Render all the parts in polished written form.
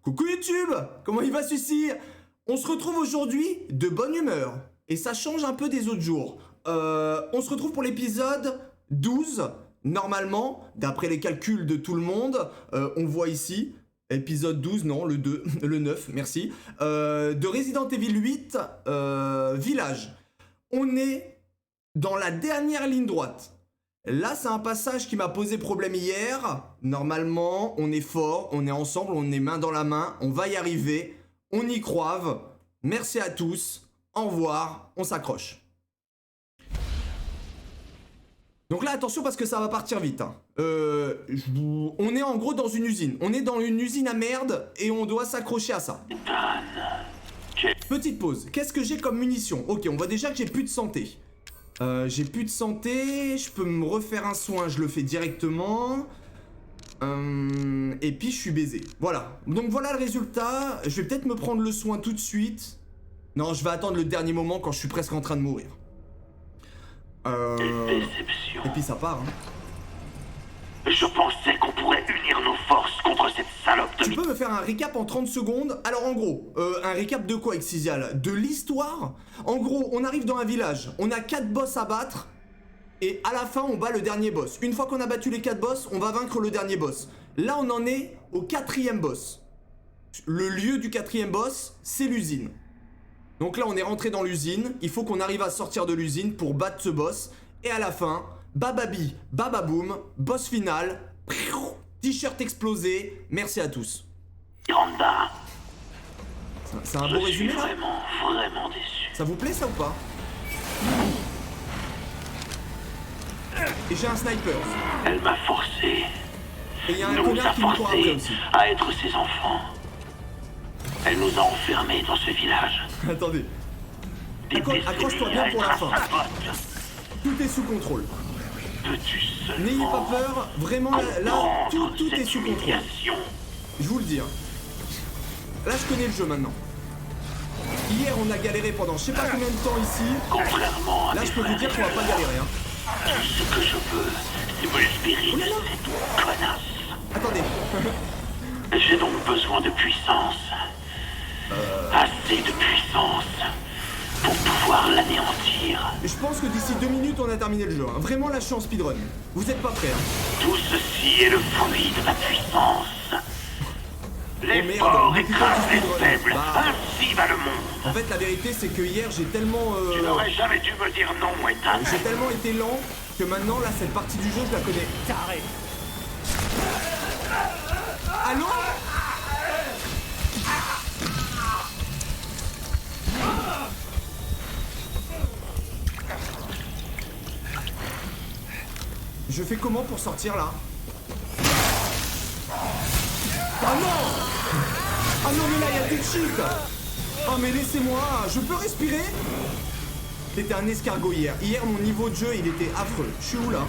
Coucou YouTube, comment il va celui-ci? On se retrouve aujourd'hui de bonne humeur, et ça change un peu des autres jours. On se retrouve pour l'épisode 12, normalement, d'après les calculs de tout le monde, on voit ici, épisode 12, non, le 2, le 9, merci, de Resident Evil 8, Village. On est dans la dernière ligne droite. Là, c'est un passage qui m'a posé problème hier. Normalement, on est fort, on est ensemble, on est main dans la main, on va y arriver, on y croive. Merci à tous, au revoir, on s'accroche. Donc là, attention parce que ça va partir vite. Hein. On est en gros dans une usine. On est dans une usine à merde et on doit s'accrocher à ça. Petite pause. Qu'est-ce que j'ai comme munitions? Ok, on voit déjà que j'ai plus de santé. J'ai plus de santé, je peux me refaire un soin, je le fais directement. Et puis je suis baisé. Voilà. Donc voilà le résultat. Je vais peut-être me prendre le soin tout de suite. Non, je vais attendre le dernier moment quand je suis presque en train de mourir. Déception. Et puis ça part, hein. Je pensais qu'on pourrait unir nos forces contre cette salope de... Tu peux me faire un récap en 30 secondes? Alors en gros, un récap de quoi, Exizial? De l'histoire? En gros, on arrive dans un village, on a 4 boss à battre, et à la fin, on bat le dernier boss. Une fois qu'on a battu les 4 boss, on va vaincre le dernier boss. Là, on en est au 4e boss. Le lieu du 4e boss, c'est l'usine. Donc là, on est rentré dans l'usine, il faut qu'on arrive à sortir de l'usine pour battre ce boss, et à la fin... Bababi, bababoum, boss final, t-shirt explosé, merci à tous. Miranda, C'est un beau je suis résumé là? vraiment déçu. Ça vous plaît ça ou pas? Et j'ai un sniper. Elle m'a forcé, Et il y a un nous connard a qui nous court après forcé aussi. à être ses enfants. Elle nous a enfermés dans ce village. Attendez, Des accroche-toi décennies bien à pour être la à fin. sa botte. Tout est sous contrôle. Peux-tu seulement N'ayez pas peur, vraiment là, tout comprendre est cette sous contrôle. humiliation? Je vous le dis. Hein. Là, je connais le jeu maintenant. Hier, on a galéré pendant je sais pas combien de temps ici. Contrairement à Là, mes je peux vous frères dire et qu'on va pas sœurs, galérer. Hein. tout ce que je veux, c'est me libérer de cette connasse. Attendez. J'ai donc besoin de puissance. Assez de puissance pour pouvoir l'anéantir. Je pense que d'ici 2 minutes, on a terminé le jeu. Hein. Vraiment, là, je suis en speedrun. Vous êtes pas prêts. Hein. Tout ceci est le fruit de ma puissance. Les merde, forts depuis quand écrasent tu les speedrun? faibles. Bah. Ainsi va le monde. En fait, la vérité, c'est que hier, j'ai tellement... Tu n'aurais jamais dû me dire non, Ethan. J'ai tellement été lent que maintenant, là, cette partie du jeu, je la connais. Carré. Allô? Je fais comment pour sortir là? Ah non! Ah non mais là il y a plus de shit! Oh mais laissez-moi, je peux respirer? C'était un escargot hier. Hier mon niveau de jeu il était affreux. Je suis où là?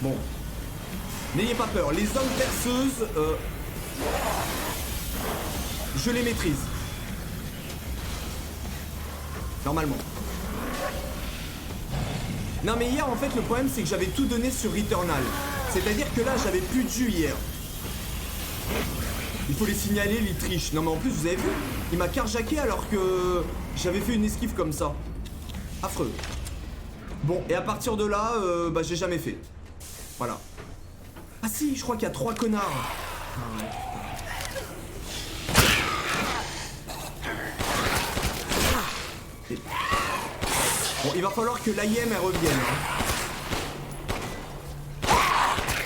Bon. N'ayez pas peur, les hommes perceuses, je les maîtrise. Normalement. Non mais hier en fait le problème c'est que j'avais tout donné sur Returnal. C'est-à-dire que là j'avais plus de jus hier. Il faut les signaler, les triches. Non mais en plus vous avez vu, il m'a carjacké alors que j'avais fait une esquive comme ça. Affreux. Bon et à partir de là, bah j'ai jamais fait. Voilà. Ah si, je crois qu'il y a 3 connards. Ah, putain. Bon, il va falloir que l'IM elle revienne. Hein.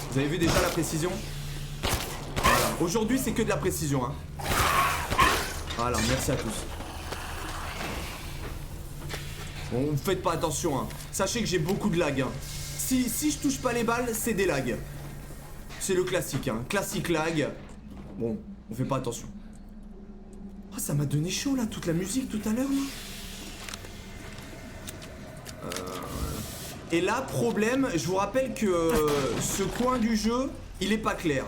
Vous avez vu déjà la précision? Voilà. Aujourd'hui, c'est que de la précision. Hein. Voilà, merci à tous. Bon, faites pas attention. Hein. Sachez que j'ai beaucoup de lag. Hein. Si je touche pas les balles, c'est des lags. C'est le classique. Hein. Classique lag. Bon, on fait pas attention. Oh, ça m'a donné chaud là, toute la musique tout à l'heure. Et là, problème, je vous rappelle que ce coin du jeu, il est pas clair.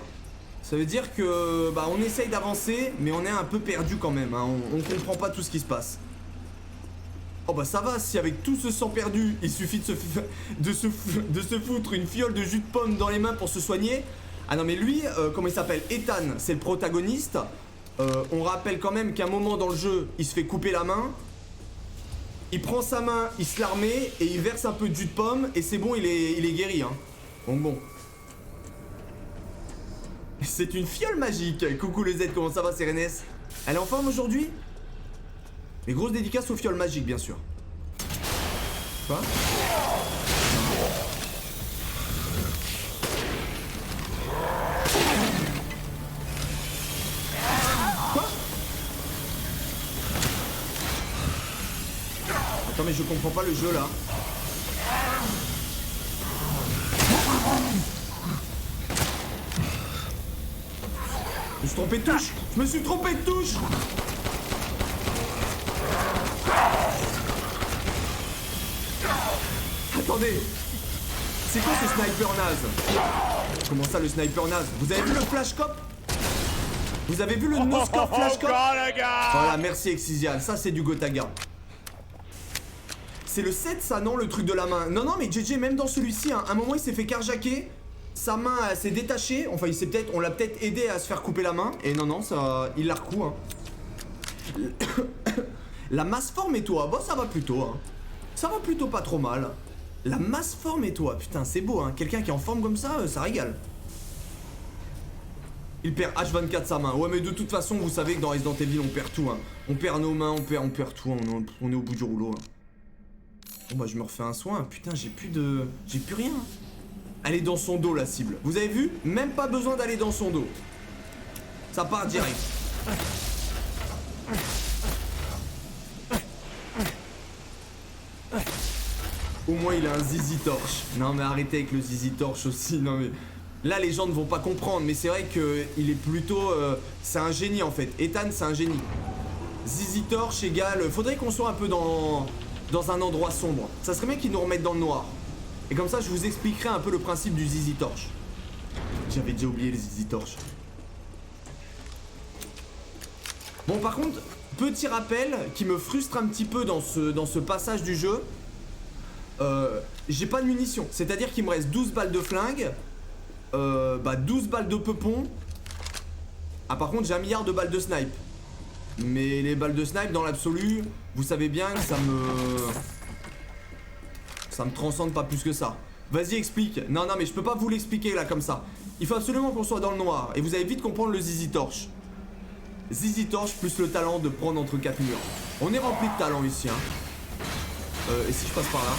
Ça veut dire que bah on essaye d'avancer, mais on est un peu perdu quand même. Hein. On comprend pas tout ce qui se passe. Oh bah ça va, si avec tout ce sang perdu, il suffit de se foutre une fiole de jus de pomme dans les mains pour se soigner. Ah non mais lui, comment il s'appelle? Ethan, c'est le protagoniste. On rappelle quand même qu'à un moment dans le jeu, il se fait couper la main. Il prend sa main, il se la remet et il verse un peu de jus de pomme et c'est bon, il est guéri hein. Donc bon. C'est une fiole magique. Coucou les Z, comment ça va Sérénès? Elle est en forme aujourd'hui? Les grosses dédicaces aux fioles magiques bien sûr. Quoi? Quoi? Attends mais je comprends pas le jeu là. Je me suis trompé de touche. Je me suis trompé de touche. Attendez. C'est quoi ce sniper naze? Comment ça le sniper naze? Vous avez vu le flashcop? Vous avez vu le no-scope flashcop? Voilà, merci Exizial. Ça c'est du Gotaga. C'est le 7 ça non, le truc de la main? Non non mais JJ même dans celui-ci hein, à un moment il s'est fait carjacker. Sa main s'est détachée, enfin il s'est peut-être, on l'a peut-être aidé à se faire couper la main. Et non non ça, il l'a recou hein. La masse forme et toi, bon ça va plutôt hein. Ça va plutôt pas trop mal. La masse forme et toi, putain c'est beau hein. Quelqu'un qui est en forme comme ça régale. Il perd H24 sa main. Ouais mais de toute façon vous savez que dans Resident Evil on perd tout hein. On perd nos mains, on perd tout, on est au bout du rouleau hein. Bon bah je me refais un soin, putain j'ai plus rien. Elle est dans son dos la cible. Vous avez vu? Même pas besoin d'aller dans son dos. Ça part direct. Au moins il a un zizi torche. Non mais arrêtez avec le zizi torche aussi. Non mais là les gens ne vont pas comprendre. Mais c'est vrai que il est plutôt c'est un génie en fait. Ethan c'est un génie. Zizi torche égale. Faudrait qu'on soit un peu dans un endroit sombre. Ça serait bien qu'ils nous remettent dans le noir. Et comme ça je vous expliquerai un peu le principe du zizi torche. J'avais déjà oublié les zizi torche. Bon par contre, petit rappel qui me frustre un petit peu dans ce passage du jeu. J'ai pas de munitions. C'est-à-dire qu'il me reste 12 balles de flingue. 12 balles de peupon. Ah par contre j'ai 1 milliard de balles de snipe. Mais les balles de snipe dans l'absolu, vous savez bien que ça me transcende pas plus que ça. Vas-y explique. Non non mais je peux pas vous l'expliquer là comme ça. Il faut absolument qu'on soit dans le noir. Et vous allez vite comprendre le zizi torche. Zizi torche plus le talent de prendre entre 4 murs. On est rempli de talent ici hein. Et si je passe par là?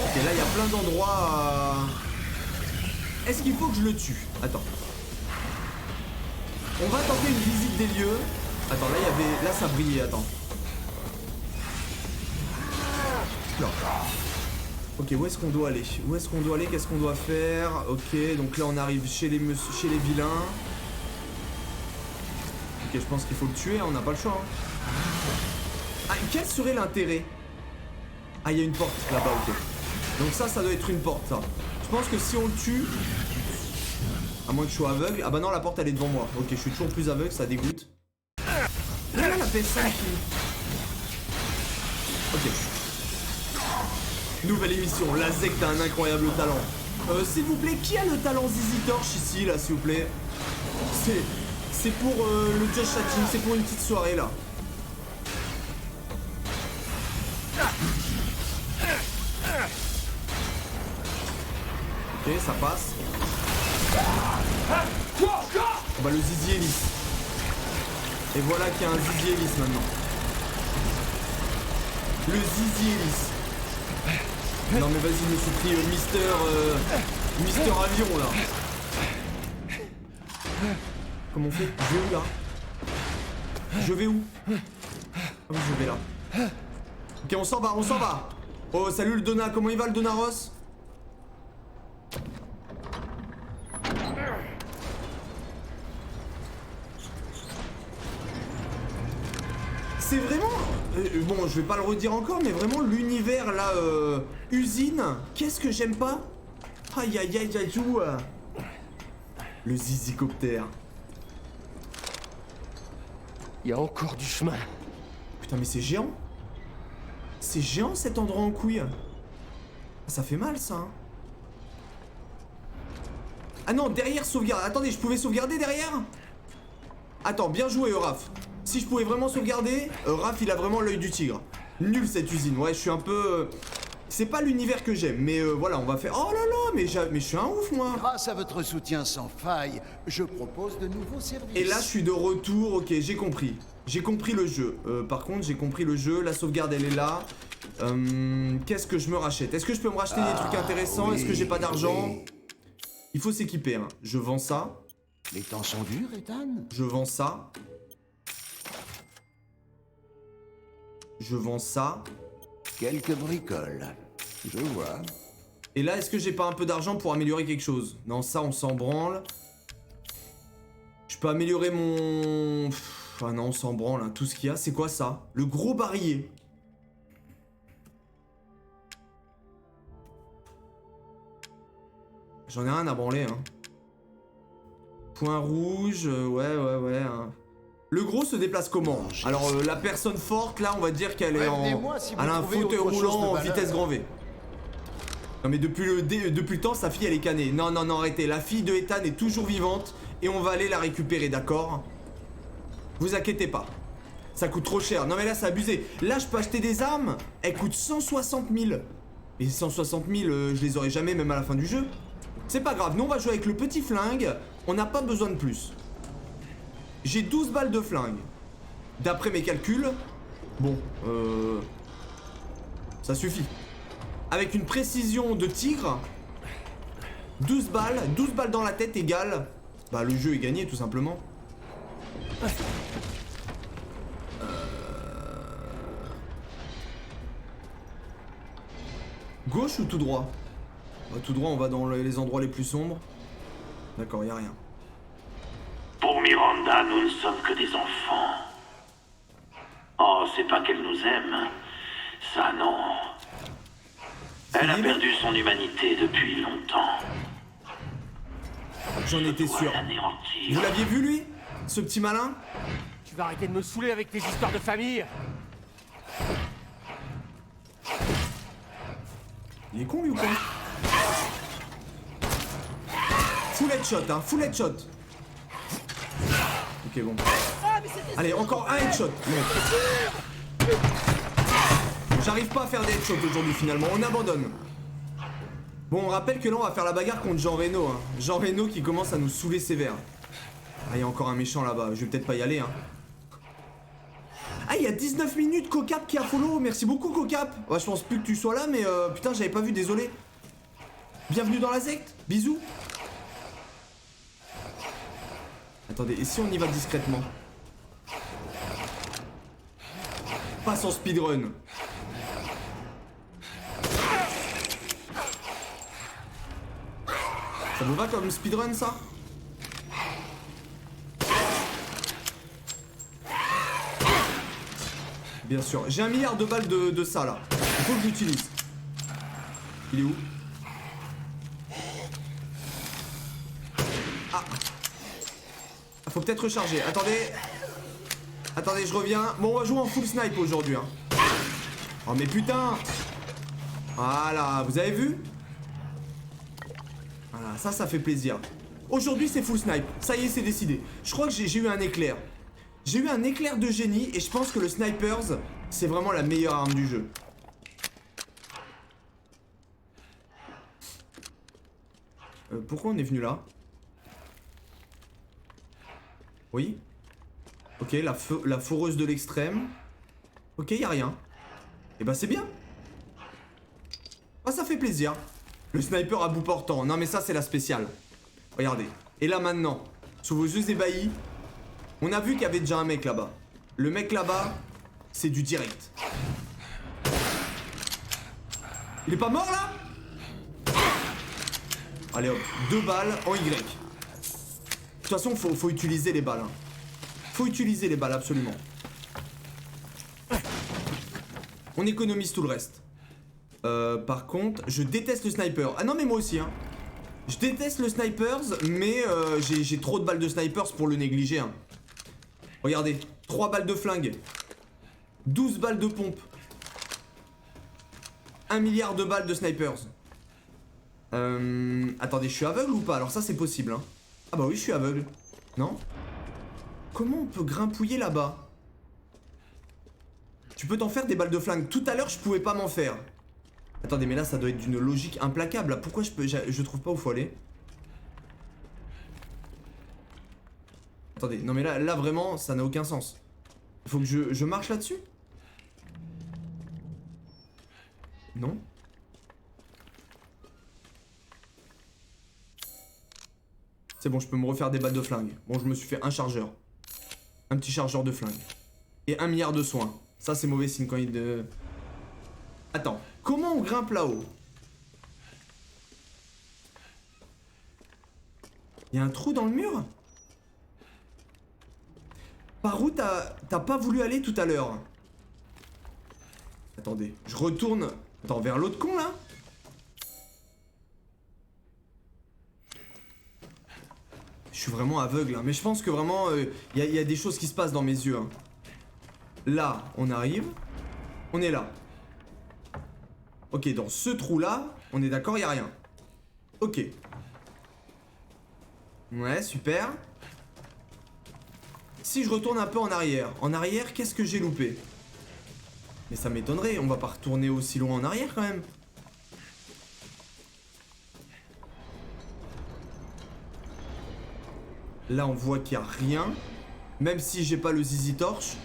Ok là il y a plein d'endroits Est-ce qu'il faut que je le tue? Attends. On va tenter une visite des lieux. Attends là il y avait. Là ça brillait, attends. Non. Ok, où est-ce qu'on doit aller? Où est-ce qu'on doit aller? Qu'est-ce qu'on doit faire? Ok, donc là on arrive chez les vilains. Ok, je pense qu'il faut le tuer, hein, on n'a pas le choix. Hein. Ah, quel serait l'intérêt? Ah, il y a une porte là-bas, ok. Donc ça doit être une porte, ça. Je pense que si on le tue... À moins que je sois aveugle... Ah bah non, la porte, elle est devant moi. Ok, je suis toujours plus aveugle, ça dégoûte. Là, la PS5 qui... Ok. Nouvelle émission, la secte a un incroyable talent. S'il vous plaît, qui a le talent Zizi Torche ici, là, s'il vous plaît? C'est pour le Just Chatting, c'est pour une petite soirée, là. Ok, ça passe. Bah, le Zizi est lisse. Et voilà qu'il y a un Zizi est lisse, maintenant. Le Zizi est lisse. Non mais vas-y, je me suis pris Mister Avion là. Comment on fait? Je vais où là? Je vais où? Ah oui, je vais là. Ok, on s'en va, on s'en va. Oh, salut le Dona, comment il va le Donaros? C'est vraiment... bon, je vais pas le redire encore, mais vraiment l'univers là, usine, qu'est-ce que j'aime pas? Aïe aïe aïe aïe tout. Le zizicoptère. Il y a encore du chemin. Putain mais c'est géant. C'est géant cet endroit en couille. Ça fait mal ça hein. Ah non, derrière sauvegarde. Attendez, je pouvais sauvegarder derrière? Attends, bien joué, Raph. Si je pouvais vraiment sauvegarder, Raph, il a vraiment l'œil du tigre. Nul cette usine. Ouais, je suis un peu... C'est pas l'univers que j'aime, mais voilà, on va faire... Oh là là, mais je suis un ouf, moi. Grâce à votre soutien sans faille, je propose de nouveaux services. Et là, je suis de retour. Ok, j'ai compris. J'ai compris le jeu. Par contre, j'ai compris le jeu. La sauvegarde, elle est là. Qu'est-ce que je me rachète? Est-ce que je peux me racheter des trucs intéressants? Est-ce que j'ai pas d'argent? Il faut s'équiper, hein. Je vends ça. Les temps sont durs, Ethan. Je vends ça. Je vends ça. Quelques bricoles. Je vois. Et là, est-ce que j'ai pas un peu d'argent pour améliorer quelque chose? Non, ça, on s'en branle. Je peux améliorer mon... Ah non, on s'en branle, hein. Tout ce qu'il y a. C'est quoi ça? Le gros barillet. J'en ai rien à branler, hein. Point rouge, ouais, hein. Le gros se déplace comment? Alors, la personne forte, là, on va dire qu'elle est en... Si Elle a un fauteuil roulant en vitesse grand V. Non mais depuis le temps, sa fille, elle est canée. Non, non, non, arrêtez. La fille de Ethan est toujours vivante et on va aller la récupérer, d'accord? Vous inquiétez pas. Ça coûte trop cher. Non mais là, c'est abusé. Là, je peux acheter des armes. Elles coûtent 160 000. Et 160 000, je les aurai jamais, même à la fin du jeu. C'est pas grave. Nous, on va jouer avec le petit flingue. On n'a pas besoin de plus. J'ai 12 balles de flingue. D'après mes calculs, bon, ça suffit. Avec une précision de tigre, 12 balles dans la tête égale... Bah le jeu est gagné tout simplement. Gauche ou tout droit? Bah, tout droit, on va dans les endroits les plus sombres. D'accord, y a rien. Pour Miranda, nous ne sommes que des enfants. Oh, c'est pas qu'elle nous aime. Ça, non. Elle a perdu son humanité depuis longtemps. J'en étais sûr. Vous l'aviez vu, lui? Ce petit malin? Tu vas arrêter de me saouler avec tes histoires de famille. Il est con, lui, ou quoi? Full headshot, hein, full headshot. Ok, bon. Allez, encore un headshot. Bon. J'arrive pas à faire des headshots aujourd'hui, finalement. On abandonne. Bon, on rappelle que là, on va faire la bagarre contre Jean Reno. Hein. Jean Reno qui commence à nous saouler sévère. Ah, il y a encore un méchant là-bas. Je vais peut-être pas y aller, hein. Ah, il y a 19 minutes, Cocap qui a follow. Merci beaucoup, Cocap. Ouais, je pense plus que tu sois là, mais putain, j'avais pas vu, désolé. Bienvenue dans la secte. Bisous. Attendez, et si on y va discrètement? Pas sans speedrun. Ça vous va comme speedrun, ça? Bien sûr. J'ai 1 milliard de balles de ça, là. Il faut que j'utilise. Il est où? Ah. Faut peut-être recharger. Attendez. Attendez, je reviens. Bon, on va jouer en full snipe aujourd'hui, hein. Oh, mais putain. Voilà, vous avez vu? Voilà, ça fait plaisir. Aujourd'hui, c'est full snipe. Ça y est, c'est décidé. Je crois que j'ai eu un éclair. J'ai eu un éclair de génie et je pense que le snipers, c'est vraiment la meilleure arme du jeu. Pourquoi on est venu là? Oui. Ok, la foreuse de l'extrême. Ok, y a rien. Et bah c'est bien. Ah, ça fait plaisir. Le sniper à bout portant. Non mais ça c'est la spéciale. Regardez. Et là maintenant, sous vos yeux ébahis, on a vu qu'il y avait déjà un mec là-bas. Le mec là-bas, c'est du direct. Il est pas mort là? Allez hop, 2 balles en Y. De toute façon, faut utiliser les balles. Hein. Faut utiliser les balles, absolument. On économise tout le reste. Par contre, je déteste le sniper. Ah non, mais moi aussi, hein. Je déteste le snipers, mais j'ai trop de balles de snipers pour le négliger, hein. Regardez, 3 balles de flingue. 12 balles de pompe. 1 milliard de balles de snipers. Attendez, je suis aveugle ou pas? Alors ça c'est possible hein. Ah bah oui je suis aveugle. Non? Comment on peut grimpouiller là-bas? Tu peux t'en faire des balles de flingue. Tout à l'heure je pouvais pas m'en faire. Attendez mais là ça doit être d'une logique implacable là. Pourquoi je trouve pas où faut aller? Attendez, non mais là vraiment ça n'a aucun sens. Il faut que je marche là-dessus? Non? C'est bon, je peux me refaire des balles de flingue. Bon, je me suis fait un chargeur. Un petit chargeur de flingue. Et 1 milliard de soins. Ça, c'est mauvais signe quand il de... Attends, comment on grimpe là-haut? Il y a un trou dans le mur? Par où t'as pas voulu aller tout à l'heure? Attendez, je retourne... Attends, vers l'autre con, là? Je suis vraiment aveugle, hein. Mais je pense que vraiment, y a des choses qui se passent dans mes yeux. Hein. Là, on arrive. On est là. Ok, dans ce trou-là, on est d'accord, y a rien. Ok. Ouais, super. Si je retourne un peu en arrière, qu'est-ce que j'ai loupé? Mais ça m'étonnerait, on va pas retourner aussi loin en arrière quand même. Là on voit qu'il n'y a rien. Même si j'ai pas le zizi torche.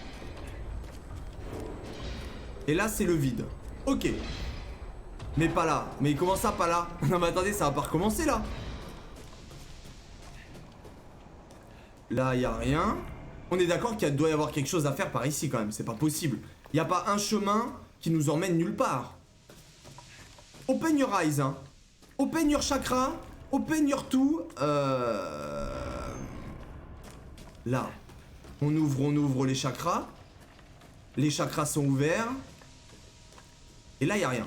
Et là c'est le vide. Ok. Mais pas là. Mais comment ça pas là? Non mais attendez, ça va pas recommencer là. Là il n'y a rien. On est d'accord qu'il doit y avoir quelque chose à faire par ici quand même. C'est pas possible. Il n'y a pas un chemin qui nous emmène nulle part. Open your eyes hein. Open your chakra. Open your tout. Là, on ouvre les chakras. Les chakras sont ouverts. Et là, il n'y a rien.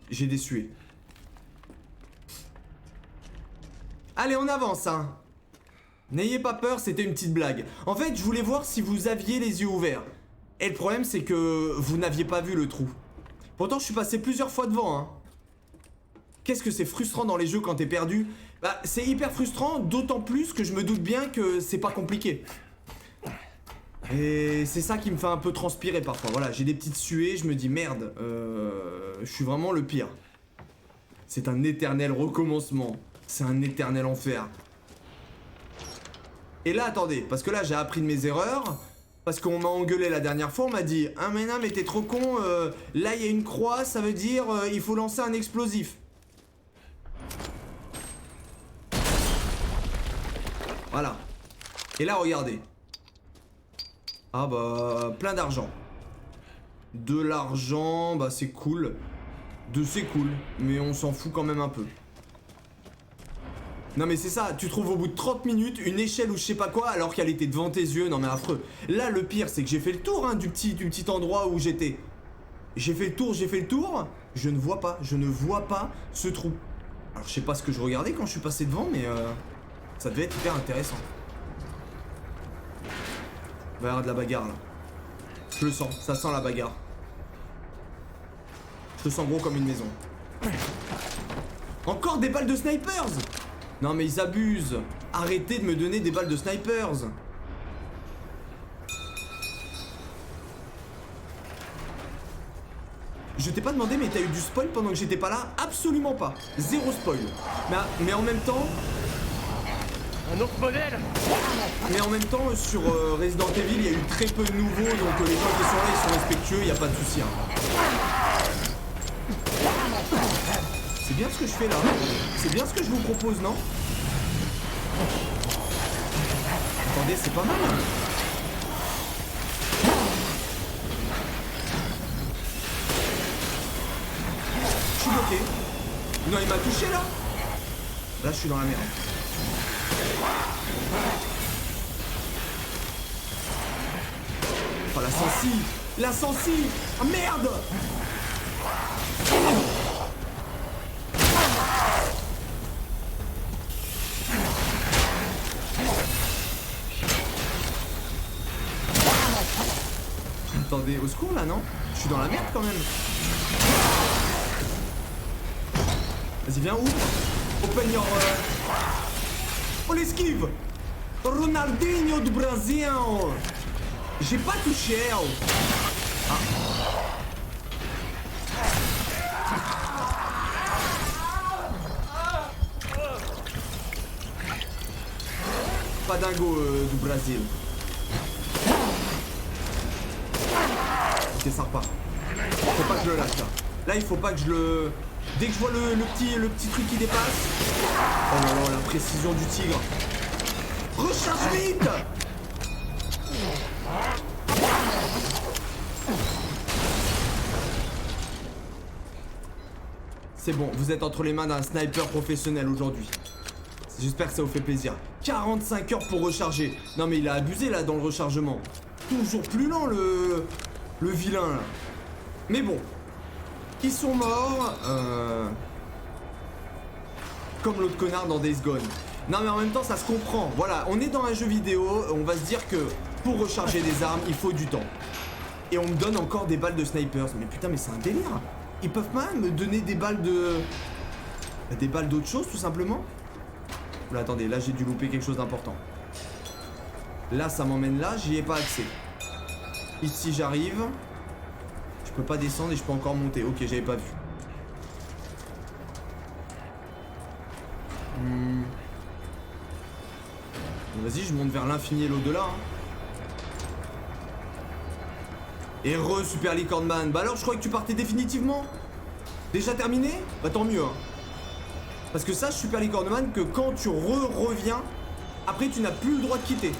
J'ai des suées. Allez, on avance, hein. N'ayez pas peur, c'était une petite blague. En fait, je voulais voir si vous aviez les yeux ouverts. Et le problème, c'est que vous n'aviez pas vu le trou. Pourtant, je suis passé plusieurs fois devant, hein. Qu'est-ce que c'est frustrant dans les jeux quand t'es perdu? Bah, c'est hyper frustrant, d'autant plus que je me doute bien que c'est pas compliqué. Et c'est ça qui me fait un peu transpirer parfois. Voilà, j'ai des petites suées, je me dis merde, je suis vraiment le pire. C'est un éternel recommencement. C'est un éternel enfer. Et là, attendez, parce que là, j'ai appris de mes erreurs. Parce qu'on m'a engueulé la dernière fois, on m'a dit ah mais non, mais t'es trop con, là il y a une croix, ça veut dire il faut lancer un explosif. Voilà. Et là, regardez. Ah bah, plein d'argent. De l'argent, bah c'est cool. C'est cool, mais on s'en fout quand même un peu. Non mais c'est ça, tu trouves au bout de 30 minutes une échelle ou je sais pas quoi alors qu'elle était devant tes yeux, non mais affreux. Là le pire c'est que j'ai fait le tour hein, du petit endroit où j'étais. J'ai fait le tour, je ne vois pas ce trou. Alors je sais pas ce que je regardais quand je suis passé devant mais ça devait être hyper intéressant. Il va y avoir de la bagarre là. Je le sens, ça sent la bagarre. Je le sens gros comme une maison. Encore des balles de snipers! Non mais ils abusent. Arrêtez de me donner des balles de snipers. Je t'ai pas demandé mais t'as eu du spoil pendant que j'étais pas là? Absolument pas. Zéro spoil. Mais en même temps... Un autre modèle. Mais en même temps sur Resident Evil il y a eu très peu de nouveaux. Donc les gens qui sont là ils sont respectueux, y a pas de souci hein. C'est bien ce que je fais là. C'est bien ce que je vous propose, non? Attendez, c'est pas mal. Je suis bloqué. Non, il m'a touché là. Là, je suis dans la merde. Oh, la sensi. La sensi. Ah, merde. Attendez, au secours là, non? Je suis dans la merde quand même. Vas-y, viens, ouvre. Open your... Oh, l'esquive. Ronaldinho du Brasil. J'ai pas touché. Ah. Pas dingo du Brésil. Ok, ça repart. Faut pas que je le lâche là. Là, il faut pas que je le... Dès que je vois le petit truc qui dépasse. Oh là là, la précision du tigre. Recharge vite. C'est bon, vous êtes entre les mains d'un sniper professionnel aujourd'hui. J'espère que ça vous fait plaisir. 45 heures pour recharger. Non mais il a abusé là dans le rechargement. Toujours plus lent le vilain là. Mais bon. Ils sont morts. Comme l'autre connard dans Days Gone. Non mais en même temps ça se comprend. Voilà, on est dans un jeu vidéo. On va se dire que pour recharger des armes, il faut du temps. Et on me donne encore des balles de snipers. Mais putain mais c'est un délire. Ils peuvent pas me donner des balles de... Des balles d'autre chose tout simplement. Oula, attendez, là j'ai dû louper quelque chose d'important. Là ça m'emmène là, j'y ai pas accès. Ici j'arrive. Je peux pas descendre et je peux encore monter. Ok, j'avais pas vu. Vas-y, je monte vers l'infini et l'au-delà. Hein. Et Super Licorne Man. Bah alors je croyais que tu partais définitivement. Déjà terminé? Bah tant mieux hein. Parce que ça, Super Licorne Man, que quand tu reviens, après tu n'as plus le droit de quitter.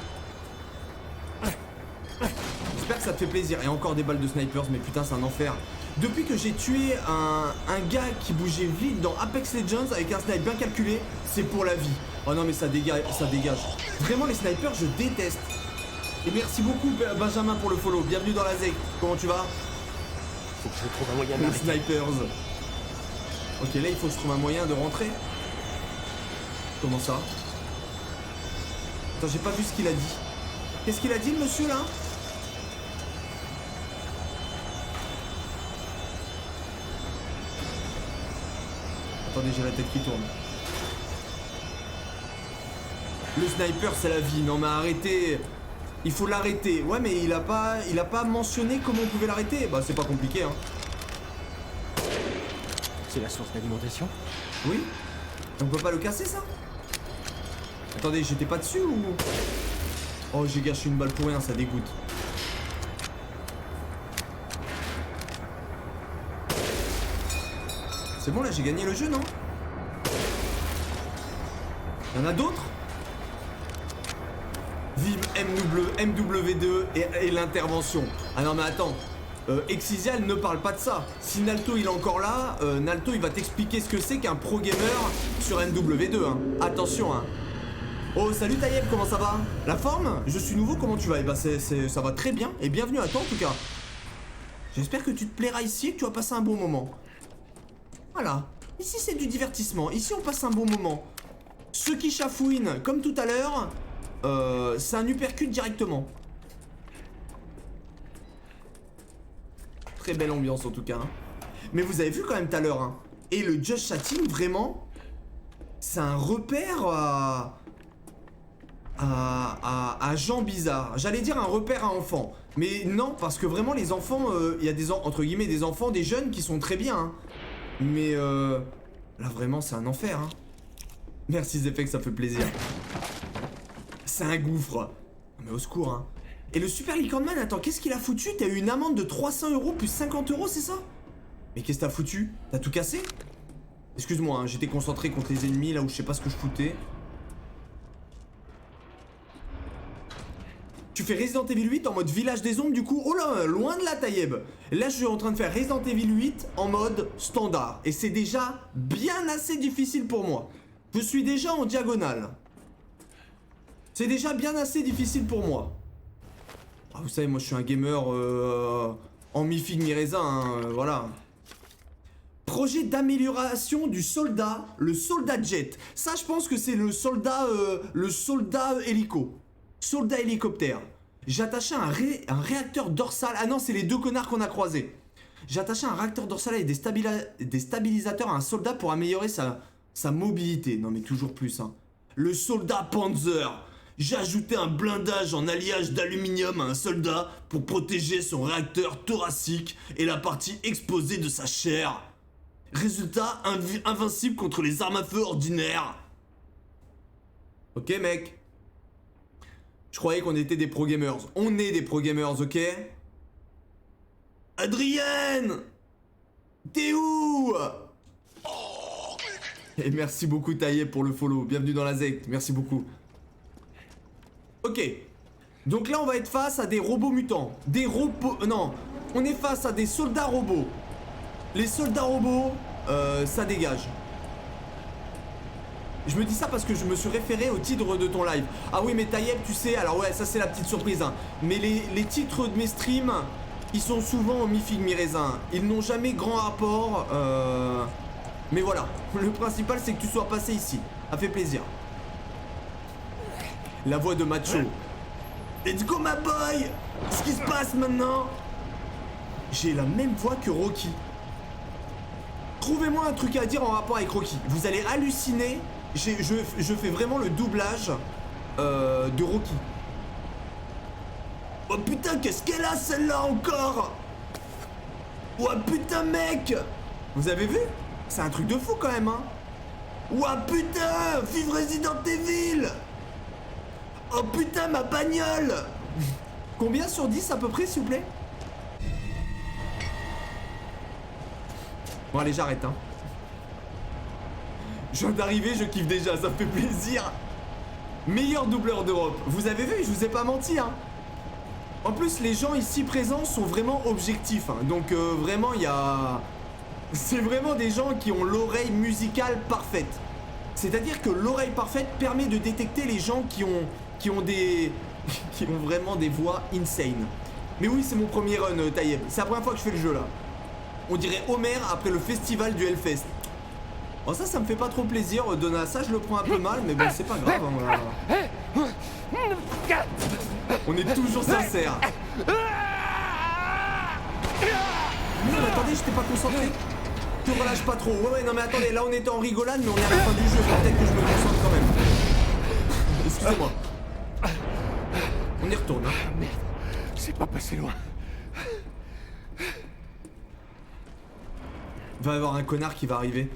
J'espère que ça te fait plaisir. Et encore des balles de snipers, mais putain c'est un enfer. Depuis que j'ai tué un gars qui bougeait vite dans Apex Legends avec un snipe bien calculé, c'est pour la vie. Oh non mais ça dégage, ça dégage. Vraiment les snipers je déteste. Et merci beaucoup Benjamin pour le follow. Bienvenue dans la ZEC. Comment tu vas? Faut que je trouve un moyen de Les m'arrêter. snipers. Ok, là il faut que je trouve un moyen de rentrer. Comment ça? Attends, j'ai pas vu ce qu'il a dit. Qu'est-ce qu'il a dit le monsieur là? Attendez, j'ai la tête qui tourne. Le sniper c'est la vie. Non mais arrêtez. Il faut l'arrêter. Ouais mais il a pas mentionné comment on pouvait l'arrêter. Bah c'est pas compliqué hein. C'est la source d'alimentation? Oui. On peut pas le casser ça? Attendez, j'étais pas dessus ou... Oh j'ai gâché une balle pour rien, ça dégoûte. C'est bon là, j'ai gagné le jeu non? Y'en a d'autres? Vive MW2 et l'intervention. Ah non mais attends. Exizial ne parle pas de ça. Si Nalto il est encore là, Nalto il va t'expliquer ce que c'est qu'un pro gamer sur MW2 hein. Attention hein. Oh salut Taïeb, comment ça va? La forme? Je suis nouveau, comment tu vas? Eh ben ça va très bien et bienvenue à toi en tout cas. J'espère que tu te plairas ici et que tu vas passer un bon moment. Voilà, ici c'est du divertissement, ici on passe un bon moment. Ceux qui chafouinent comme tout à l'heure, c'est un uppercut directement. Très belle ambiance en tout cas hein. Mais vous avez vu quand même tout à l'heure hein. Et le Just Chatting vraiment, c'est un repère à gens bizarres. J'allais dire un repère à enfants, mais non, parce que vraiment les enfants, il y a des entre guillemets des enfants, des jeunes qui sont très bien hein. Mais là vraiment c'est un enfer hein. Merci Zefek, ça fait plaisir. C'est un gouffre. Mais au secours hein. Et le Super Licorne Man, attends, qu'est-ce qu'il a foutu? T'as eu une amende de 300 € plus 50 €, c'est ça? Mais qu'est-ce que t'as foutu? T'as tout cassé? Excuse-moi, hein, j'étais concentré contre les ennemis là où je sais pas ce que je foutais. Tu fais Resident Evil 8 en mode village des ombres du coup? Oh là, loin de la Taïeb. Là je suis en train de faire Resident Evil 8 en mode standard. Et c'est déjà bien assez difficile pour moi. Je suis déjà en diagonale. C'est déjà bien assez difficile pour moi. Ah, vous savez, moi je suis un gamer en mi-figue mi-raisin, hein, voilà. Projet d'amélioration du soldat, le soldat jet. Ça je pense que c'est le soldat hélico. Soldat hélicoptère. J'ai attaché un réacteur dorsal. Ah non, c'est les deux connards qu'on a croisés. J'ai attaché un réacteur dorsal et des stabilisateurs à un soldat pour améliorer sa mobilité. Non mais toujours plus, hein. Le soldat Panzer. J'ai ajouté un blindage en alliage d'aluminium à un soldat pour protéger son réacteur thoracique et la partie exposée de sa chair. Résultat, invincible contre les armes à feu ordinaires. Ok mec. Je croyais qu'on était des pro gamers. On est des pro gamers, ok? Adrienne! T'es où? Et merci beaucoup Taïeb pour le follow. Bienvenue dans la secte. Merci beaucoup. Ok. Donc là on va être face à des robots mutants. Des robots... non. On est face à des soldats robots. Les soldats robots, ça dégage. Je me dis ça parce que je me suis référé au titre de ton live. Ah oui mais Taïeb tu sais, alors ouais ça c'est la petite surprise hein. Mais les titres de mes streams, ils sont souvent mi-figue mi-raisin. Ils n'ont jamais grand rapport. Mais voilà, le principal c'est que tu sois passé ici. Ça fait plaisir. La voix de Macho. Let's go my boy. Ce qui se passe maintenant? J'ai la même voix que Rocky. Trouvez-moi un truc à dire en rapport avec Rocky. Vous allez halluciner. Je fais vraiment le doublage de Rocky. Oh putain, qu'est-ce qu'elle a celle-là encore? Oh putain mec. Vous avez vu? C'est un truc de fou quand même hein. Oh putain, vive Resident Evil. Oh putain ma bagnole. Combien sur 10 à peu près s'il vous plaît? Bon allez j'arrête hein. Je viens d'arriver, je kiffe déjà, ça me fait plaisir. Meilleur doubleur d'Europe. Vous avez vu, je vous ai pas menti hein. En plus les gens ici présents sont vraiment objectifs hein. Donc vraiment il y a... C'est vraiment des gens qui ont l'oreille musicale parfaite. C'est-à-dire que l'oreille parfaite permet de détecter les gens qui ont des... qui ont vraiment des voix insane. Mais oui c'est mon premier run Taïeb. C'est la première fois que je fais le jeu là. On dirait Homer après le festival du Hellfest. Oh ça me fait pas trop plaisir, Donna, ça je le prends un peu mal, mais bon c'est pas grave hein, voilà. On est toujours sincères. Non mais attendez, j'étais pas concentré. Te relâche pas trop. Ouais non mais attendez, là on était en rigolade mais on est à la fin du jeu, peut-être que je me concentre quand même. Excusez-moi. On y retourne hein. Merde, c'est pas passé loin. Il va y avoir un connard qui va arriver.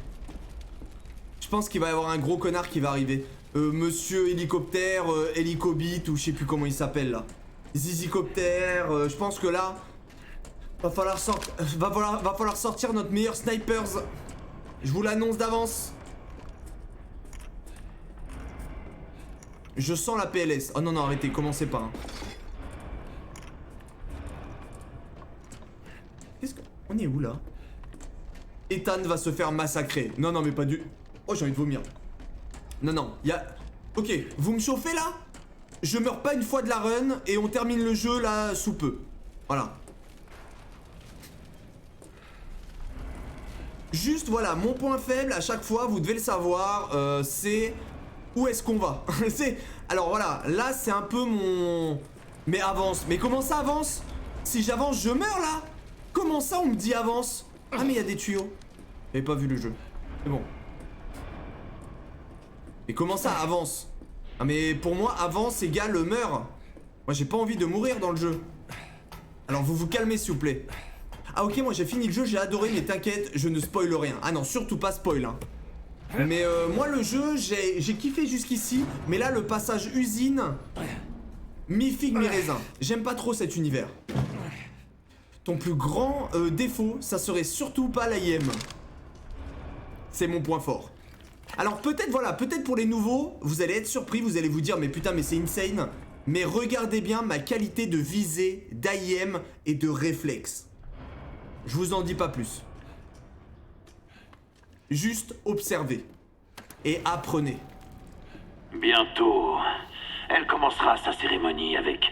Je pense qu'il va y avoir un gros connard qui va arriver. Monsieur Hélicoptère, Hélicobit ou je sais plus comment il s'appelle là. Zizicoptère, je pense que là va falloir sortir notre meilleur snipers. Je vous l'annonce d'avance. Je sens la PLS. Oh non arrêtez, commencez pas. Hein. Qu'est-ce que... On est où là? Ethan va se faire massacrer. Non mais pas du... Oh j'ai envie de vomir. Non, Ok, vous me chauffez là? Je meurs pas une fois de la run et on termine le jeu là sous peu. Voilà. Juste voilà, mon point faible à chaque fois, vous devez le savoir, c'est... Où est-ce qu'on va? C'est... Alors voilà, là c'est un peu mon... Mais avance. Mais comment ça avance? Si j'avance, je meurs là? Comment ça on me dit avance? Ah mais il y a des tuyaux. J'avais pas vu le jeu. C'est bon. Mais comment ça avance? Ah mais pour moi avance égale meurt. Moi j'ai pas envie de mourir dans le jeu. Alors vous vous calmez s'il vous plaît. Ah ok moi j'ai fini le jeu, j'ai adoré mais t'inquiète je ne spoil rien. Ah non surtout pas spoil hein. Mais moi le jeu j'ai kiffé jusqu'ici. Mais là le passage usine, mi-figue mi-raisin. J'aime pas trop cet univers. Ton plus grand défaut ça serait surtout pas l'AIM. C'est mon point fort. Alors peut-être voilà, peut-être pour les nouveaux, vous allez être surpris, vous allez vous dire mais putain mais c'est insane. Mais regardez bien ma qualité de visée, d'AIM et de réflexe. Je vous en dis pas plus. Juste observez. Et apprenez. Bientôt, elle commencera sa cérémonie avec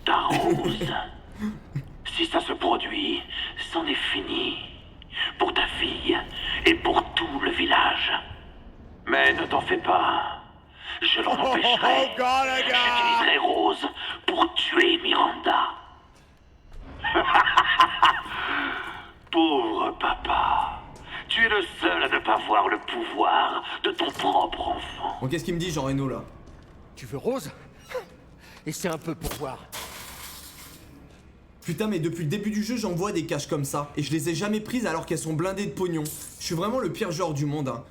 ta rose. Si ça se produit, c'en est fini. Pour ta fille et pour tout le village. Mais ne t'en fais pas. Je l'en empêcherai. J'utiliserai Rose pour tuer Miranda. Pauvre papa. Tu es le seul à ne pas voir le pouvoir de ton propre enfant. Bon, qu'est-ce qu'il me dit, Jean Reno, là? Tu veux Rose? Et c'est un peu pour voir. Putain, mais depuis le début du jeu, j'en vois des caches comme ça. Et je les ai jamais prises alors qu'elles sont blindées de pognon. Je suis vraiment le pire joueur du monde, hein.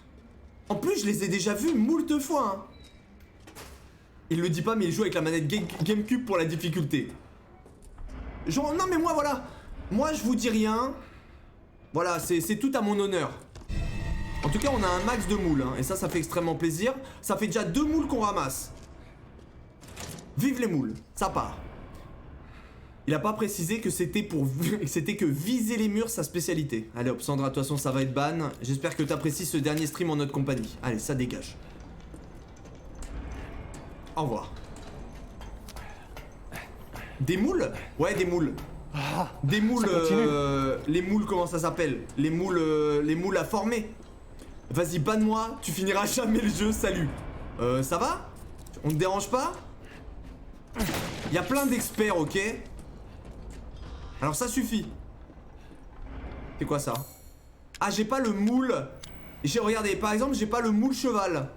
En plus, je les ai déjà vues moult fois, hein. Il le dit pas, mais il joue avec la manette GameCube pour la difficulté. Genre, non mais moi, voilà. Moi, je vous dis rien. Voilà, c'est tout à mon honneur. En tout cas, on a un max de moules, hein, et ça fait extrêmement plaisir. Ça fait déjà 2 moules qu'on ramasse. Vive les moules, ça part. Il a pas précisé que c'était que viser les murs sa spécialité. Allez hop, Sandra, de toute façon ça va être ban. J'espère que t'apprécies ce dernier stream en notre compagnie. Allez, ça dégage. Au revoir. Des moules? Ouais, des moules. Des moules, les moules, comment ça s'appelle? Les moules à former. Vas-y, banne-moi, tu finiras jamais le jeu, salut. Ça va? On te dérange pas? Il y a plein d'experts, ok? Alors ça suffit. C'est quoi ça? Ah, j'ai pas le moule. Regardez, par exemple, j'ai pas le moule cheval.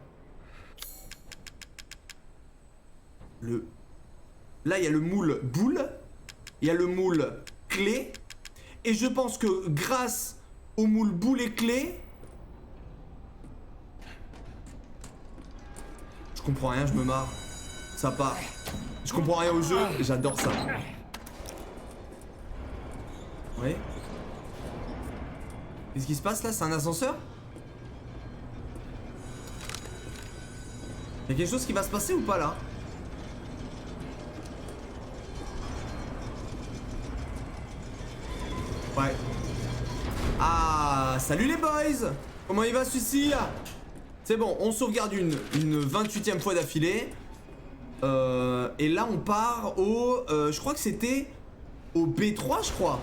Là, il y a le moule boule. Il y a le moule clé. Et je pense que grâce au moule boule et clé... Je comprends rien, je me marre. Ça part. Je comprends rien au jeu, j'adore ça. Oui. Qu'est-ce qui se passe là? C'est un ascenseur? Il y a quelque chose qui va se passer ou pas là? Ouais. Ah, salut les boys! Comment il va celui-ci? C'est bon, on sauvegarde une 28e fois d'affilée. Et là on part au... je crois que c'était au B3, je crois.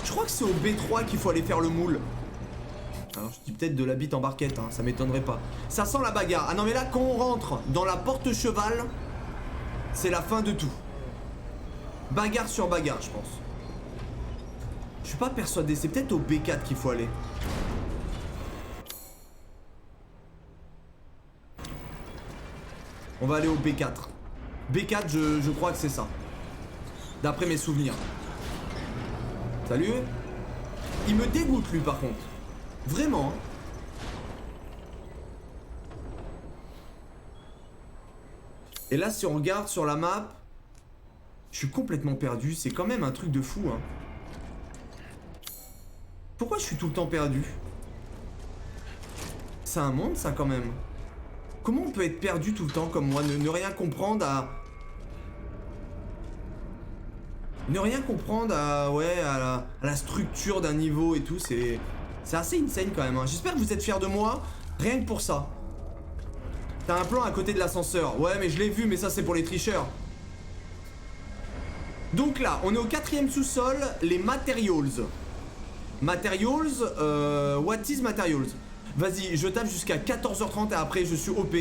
Je crois que c'est au B3 qu'il faut aller faire le moule. Alors je dis peut-être de la bite en barquette, hein, ça m'étonnerait pas. Ça sent la bagarre. Ah non mais là quand on rentre dans la porte cheval, c'est la fin de tout. Bagarre sur bagarre, je pense. Je suis pas persuadé, c'est peut-être au B4 qu'il faut aller. On va aller au B4. B4, je crois que c'est ça. D'après mes souvenirs. Salut. Il me dégoûte lui par contre. Vraiment. Et là si on regarde sur la map, je suis complètement perdu. C'est quand même un truc de fou, hein. Pourquoi je suis tout le temps perdu? C'est un monde ça quand même. Comment on peut être perdu tout le temps comme moi, ne rien comprendre à... Ne rien comprendre à... Ouais, à la structure d'un niveau et tout, c'est assez insane quand même, hein. J'espère que vous êtes fiers de moi, rien que pour ça. T'as un plan à côté de l'ascenseur. Ouais, mais je l'ai vu, mais ça c'est pour les tricheurs. Donc là, on est au 4e sous-sol, les materials. Materials, what is materials? Vas-y, je tape jusqu'à 14h30 et après je suis OP.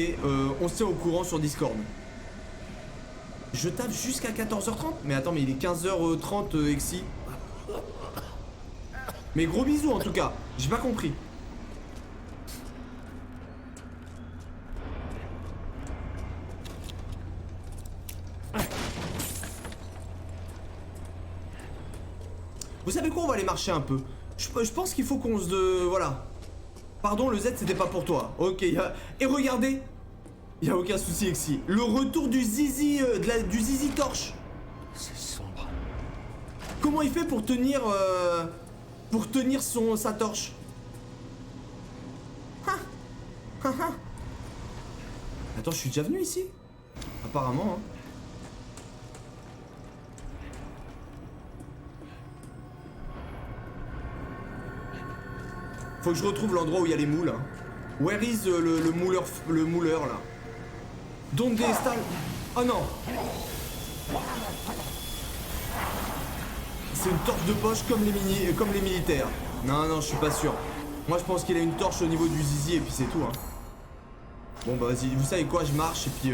On se tient au courant sur Discord. Je tape jusqu'à 14h30? Mais attends, mais il est 15h30 Exi. Mais gros bisous en tout cas, j'ai pas compris. Vous savez quoi, on va aller marcher un peu. Je pense qu'il faut qu'on se... Voilà. Pardon, le Z c'était pas pour toi. Ok, et regardez. Y a aucun souci, Exi. Le retour du zizi, du zizi torche. C'est sombre. Comment il fait pour tenir... sa torche? Attends, je suis déjà venu ici? Apparemment, hein. Faut que je retrouve l'endroit où il y a les moules, hein. Where is le mouleur là? Donde está... Oh non. C'est une torche de poche comme les militaires. Non, non, je suis pas sûr. Moi je pense qu'il a une torche au niveau du zizi et puis c'est tout, hein. Bon bah vas-y, vous savez quoi, je marche et puis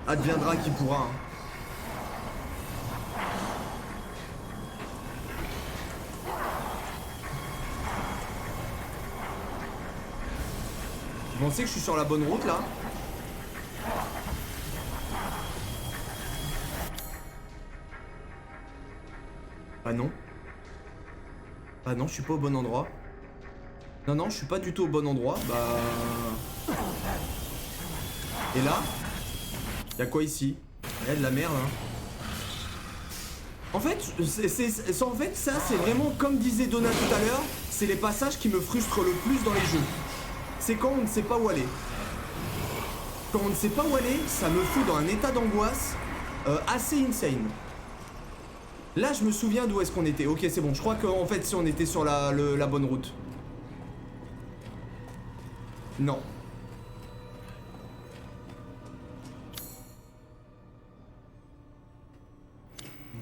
adviendra qui pourra. Hein. Vous pensez que je suis sur la bonne route là? Ah non. Ah non, je suis pas au bon endroit. Non, non, je suis pas du tout au bon endroit. Bah... Et là? Y'a quoi ici? Y'a de la merde, hein. En fait, ça, c'est vraiment comme disait Donna tout à l'heure, c'est les passages qui me frustrent le plus dans les jeux. C'est quand on ne sait pas où aller. Quand on ne sait pas où aller, ça me fout dans un état d'angoisse assez insane. Là, je me souviens d'où est-ce qu'on était. Ok, c'est bon. Je crois qu'en fait, si on était sur la bonne route. Non.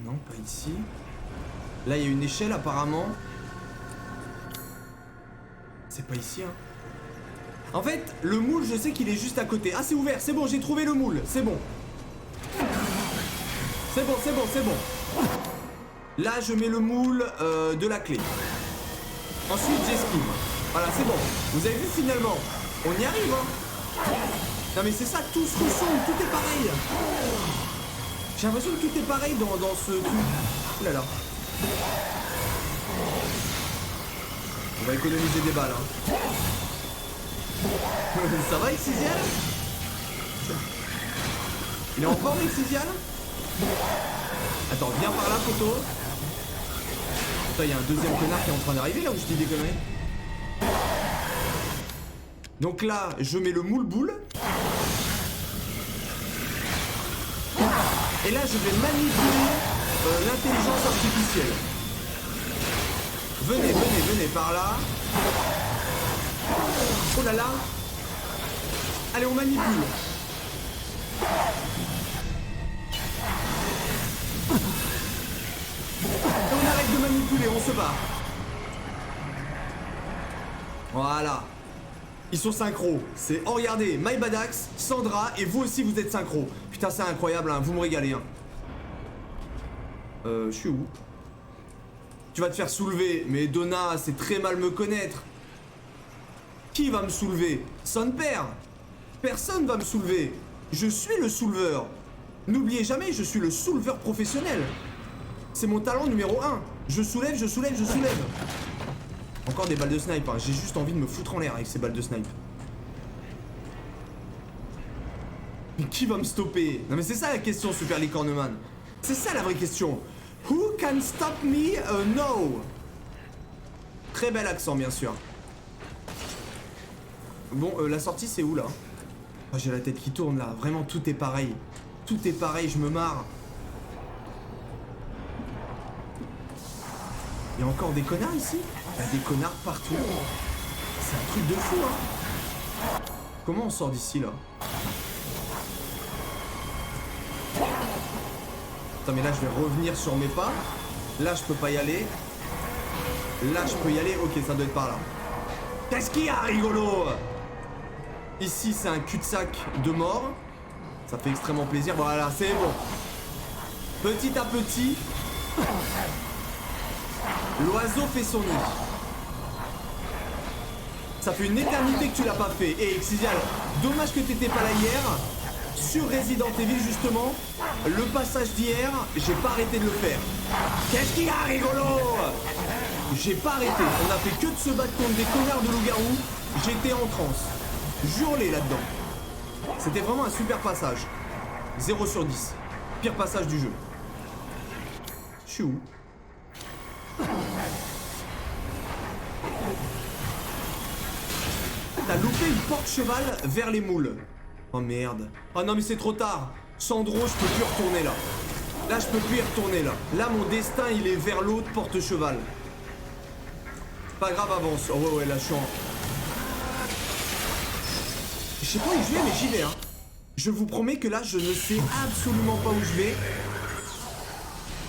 Non, pas ici. Là, il y a une échelle apparemment. C'est pas ici, hein. En fait, le moule, je sais qu'il est juste à côté. Ah, c'est ouvert, c'est bon, j'ai trouvé le moule. C'est bon. C'est bon, c'est bon, c'est bon. Là, je mets le moule de la clé. Ensuite, j'esquive. Voilà, c'est bon. Vous avez vu finalement? On y arrive, hein. Non, mais c'est ça, tout se ressemble, tout est pareil. J'ai l'impression que tout est pareil dans ce truc. Ouh là là. On va économiser des balles, hein. Ça va, Exizial? Il est en forme, Exizial? Attends, viens par là, photo. Putain, il y a un deuxième connard qui est en train d'arriver là où je dis des conneries. Donc là, je mets le moule-boule. Et là, je vais manipuler l'intelligence artificielle. Venez, venez, venez par là. Oh là là. Allez, on manipule. On arrête de manipuler, on se bat. Voilà. Ils sont synchro. C'est... Oh, regardez, MyBadax, Sandra, et vous aussi, vous êtes synchro. Putain, c'est incroyable, hein. Vous me régalez, hein. Je suis où? Tu vas te faire soulever. Mais Donna, c'est très mal me connaître. Qui va me soulever? Son père. Personne va me soulever. Je suis le souleveur. N'oubliez jamais, je suis le souleveur professionnel. C'est mon talent numéro 1. Je soulève, je soulève, je soulève. Encore des balles de snipe, hein. J'ai juste envie de me foutre en l'air avec ces balles de snipe. Mais qui va me stopper? Non mais c'est ça la question, Super Licorneman. C'est ça la vraie question. Who can stop me? No. Très bel accent, bien sûr. Bon, la sortie, c'est où, là? Oh, j'ai la tête qui tourne, là. Vraiment, tout est pareil. Tout est pareil, je me marre. Il y a encore des connards, ici? Il y a des connards partout. C'est un truc de fou, hein. Comment on sort d'ici, là? Attends, mais là, je vais revenir sur mes pas. Là, je peux pas y aller. Là, je peux y aller. Ok, ça doit être par là. Qu'est-ce qu'il y a, rigolo? Ici, c'est un cul-de-sac de mort. Ça fait extrêmement plaisir. Voilà, c'est bon. Petit à petit, l'oiseau fait son nid. Ça fait une éternité que tu l'as pas fait. Et Exizial, dommage que t'étais pas là hier. Sur Resident Evil, justement, le passage d'hier, j'ai pas arrêté de le faire. Qu'est-ce qu'il y a, rigolo? J'ai pas arrêté. On a fait que de se battre contre des connards de loups-garous. J'étais en transe. J'hurlais là-dedans. C'était vraiment un super passage. 0 sur 10. Pire passage du jeu. Je suis où? T'as loupé une porte-cheval vers les moules. Oh merde. Oh non mais c'est trop tard. Sandro, je peux plus retourner là. Là je peux plus y retourner là. Là mon destin il est vers l'autre porte-cheval. Pas grave, avance. Oh ouais ouais là je suis en... Je sais pas où je vais mais j'y vais hein. Je vous promets que là je ne sais absolument pas où je vais.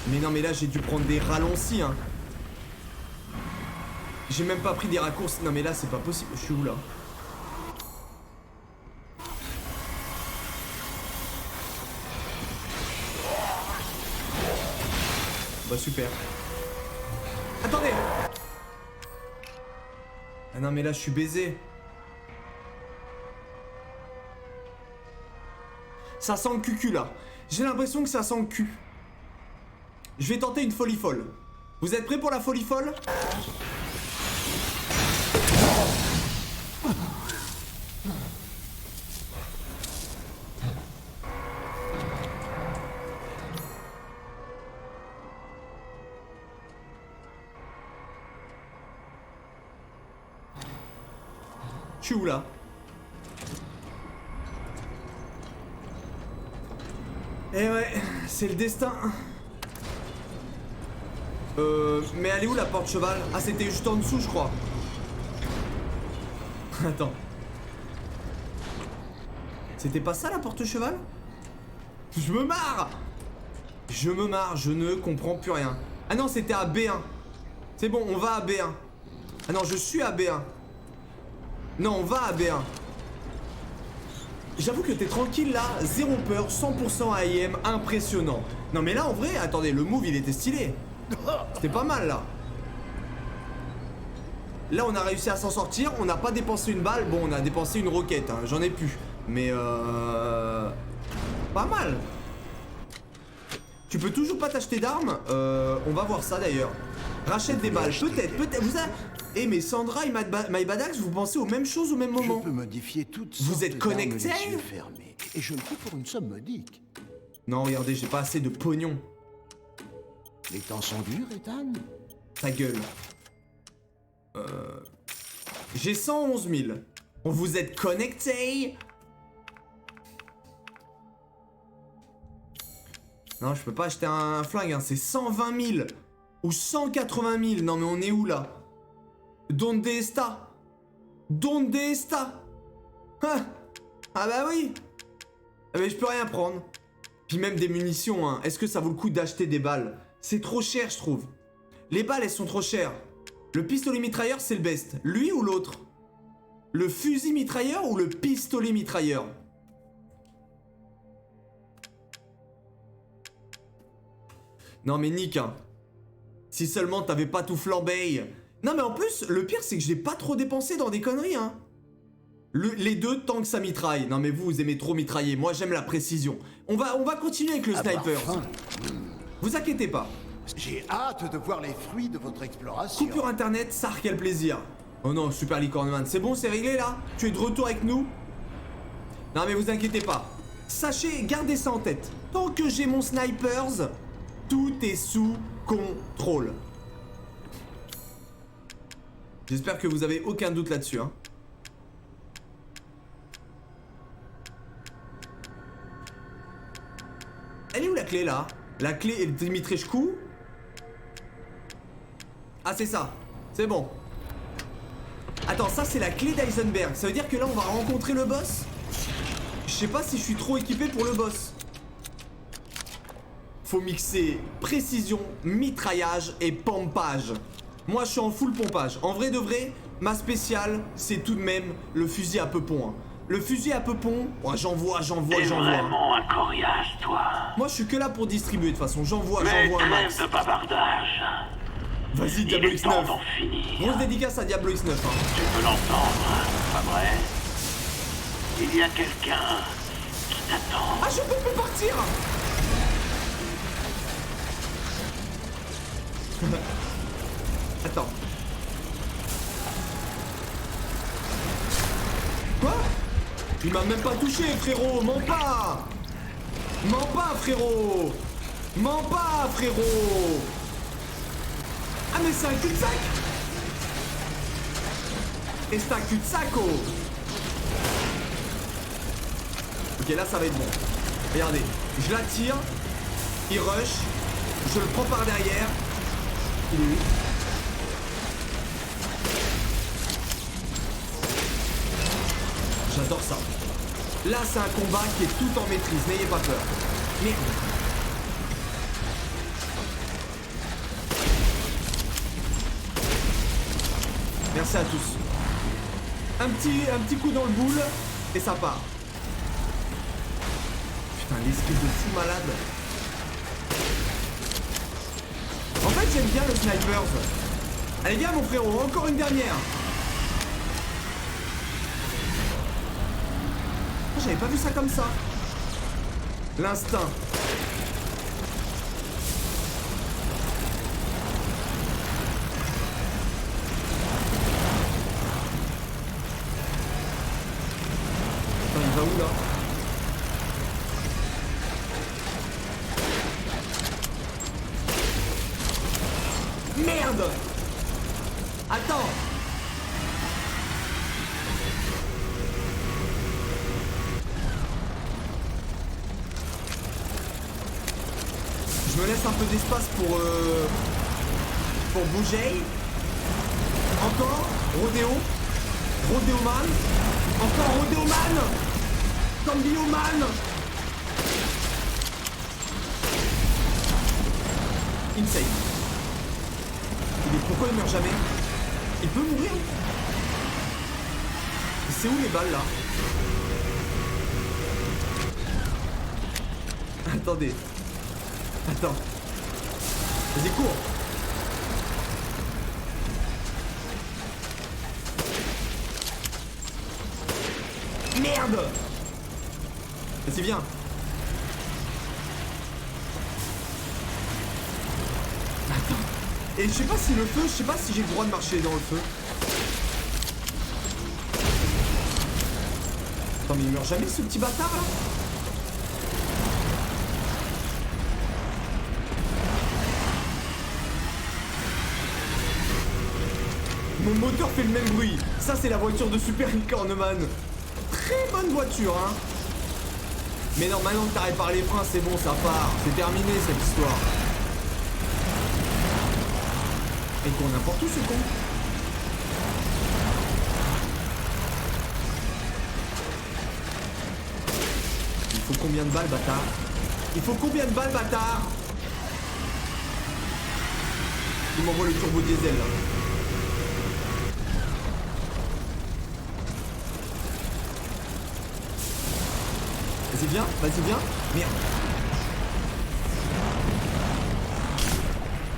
Mais non mais là j'ai dû prendre des ralentissants hein. J'ai même pas pris des raccourcis. Non mais là c'est pas possible. Je suis où là? Bah super. Attendez. Ah non mais là je suis baisé. Ça sent le cucu là. J'ai l'impression que ça sent le cul. Je vais tenter une folie folle. Vous êtes prêts pour la folie folle? Je suis où là? Eh ouais, c'est le destin. Mais elle est où la porte cheval? Ah, c'était juste en dessous, je crois. Attends. C'était pas ça la porte cheval? Je me marre! Je me marre, je ne comprends plus rien. Ah non, c'était à B1. C'est bon, on va à B1. Ah non, je suis à B1. Non, on va à B1. J'avoue que t'es tranquille là, zéro peur, 100% AIM, impressionnant. Non mais là en vrai, attendez, le move il était stylé. C'était pas mal là. Là on a réussi à s'en sortir, on n'a pas dépensé une balle, bon on a dépensé une roquette, hein, j'en ai plus. Mais pas mal. Tu peux toujours pas t'acheter d'armes, on va voir ça d'ailleurs. Rachète des balles, peut-être, vous avez... Eh mais Sandra et MyBadax, vous pensez aux mêmes choses au même moment? Je peux modifier toutes Vous sortes êtes connectés? d'armes les yeux fermés. Et je le fais pour une somme modique. Non regardez, j'ai pas assez de pognon. Les temps sont durs, Ethan. Ta gueule. J'ai 111 000. Vous êtes connectés? Non, je peux pas acheter un flingue, hein. C'est 120 000. Ou 180 000. Non, mais on est où, là? Donde está? Donde está? Ah, ah bah oui. Ah mais je peux rien prendre. Puis même des munitions, hein. Est-ce que ça vaut le coup d'acheter des balles? C'est trop cher, je trouve. Les balles, elles sont trop chères. Le pistolet mitrailleur, c'est le best. Lui ou l'autre? Le fusil mitrailleur ou le pistolet mitrailleur? Non mais Nick, hein. Si seulement t'avais pas tout flambé. Non mais en plus, le pire c'est que j'ai pas trop dépensé dans des conneries, hein. Les deux tant que ça mitraille. Non mais vous aimez trop mitrailler, moi j'aime la précision. On va continuer avec le sniper. Vous inquiétez pas. J'ai hâte de voir les fruits de votre exploration. Coupure internet, ça quel plaisir. Oh non, Super Licorne Man, c'est bon, c'est réglé là? Tu es de retour avec nous? Non mais vous inquiétez pas. Sachez, gardez ça en tête. Tant que j'ai mon snipers, tout est sous contrôle. J'espère que vous avez aucun doute là-dessus, hein. Elle est où la clé là? La clé est Dimitrescu? Ah c'est ça, c'est bon. Attends, ça c'est la clé d'Eisenberg. Ça veut dire que là on va rencontrer le boss? Je sais pas si je suis trop équipé pour le boss. Faut mixer précision, mitraillage et pompage. Moi je suis en full pompage. En vrai de vrai, ma spéciale c'est tout de même le fusil à peupon, hein. Le fusil à peupon, oh, j'envoie. T'es vraiment un coriace, toi. Moi je suis que là pour distribuer de toute façon, j'envoie Mais un max. trêve de bavardage. Vas-y Diablo Il est temps X9. d'en finir. Grosse dédicace à Diablo X9, hein. Tu peux l'entendre, pas vrai? Il y a quelqu'un qui t'attend. Ah je peux plus partir. Attends. Quoi? Il m'a même pas touché, frérot. Mens pas. Mens pas, frérot. Mens pas, frérot. Ah mais c'est un cul-de-sac. Et c'est un cul-de-sac, oh. Ok, là ça va être bon. Regardez, je l'attire. Il rush. Je le prends par derrière. Il est où? J'adore ça. Là, c'est un combat qui est tout en maîtrise. N'ayez pas peur. Merde. Merci à tous. Un petit coup dans le boule et ça part. Putain, l'esquive de fou malade. En fait, j'aime bien le snipers. Allez, viens, mon frérot, encore une dernière. J'avais pas vu ça comme ça. L'instinct. Attends, il va où là? Merde! Attends! Je me laisse un peu d'espace pour bouger. Encore, Rodéo. Rodéoman. Encore Rodéoman. Cambioman. Insane. Pourquoi il meurt jamais? Il peut mourir? C'est où les balles là? Attendez. Attends. Vas-y, cours. Merde. Vas-y, viens. Attends. Et je sais pas si le feu, je sais pas si j'ai le droit de marcher dans le feu. Attends, mais il meurt jamais ce petit bâtard là? Mon moteur fait le même bruit. Ça, c'est la voiture de Super Licorneman. Très bonne voiture, hein. Mais non, maintenant que t'as réparé les freins, c'est bon, ça part. C'est terminé, cette histoire. Et qu'on n'importe où, ce con. Il faut combien de balles, bâtard? Il faut combien de balles, bâtard? Il m'envoie le turbo diesel, là. Vas-y, viens, vas-y, viens. Merde.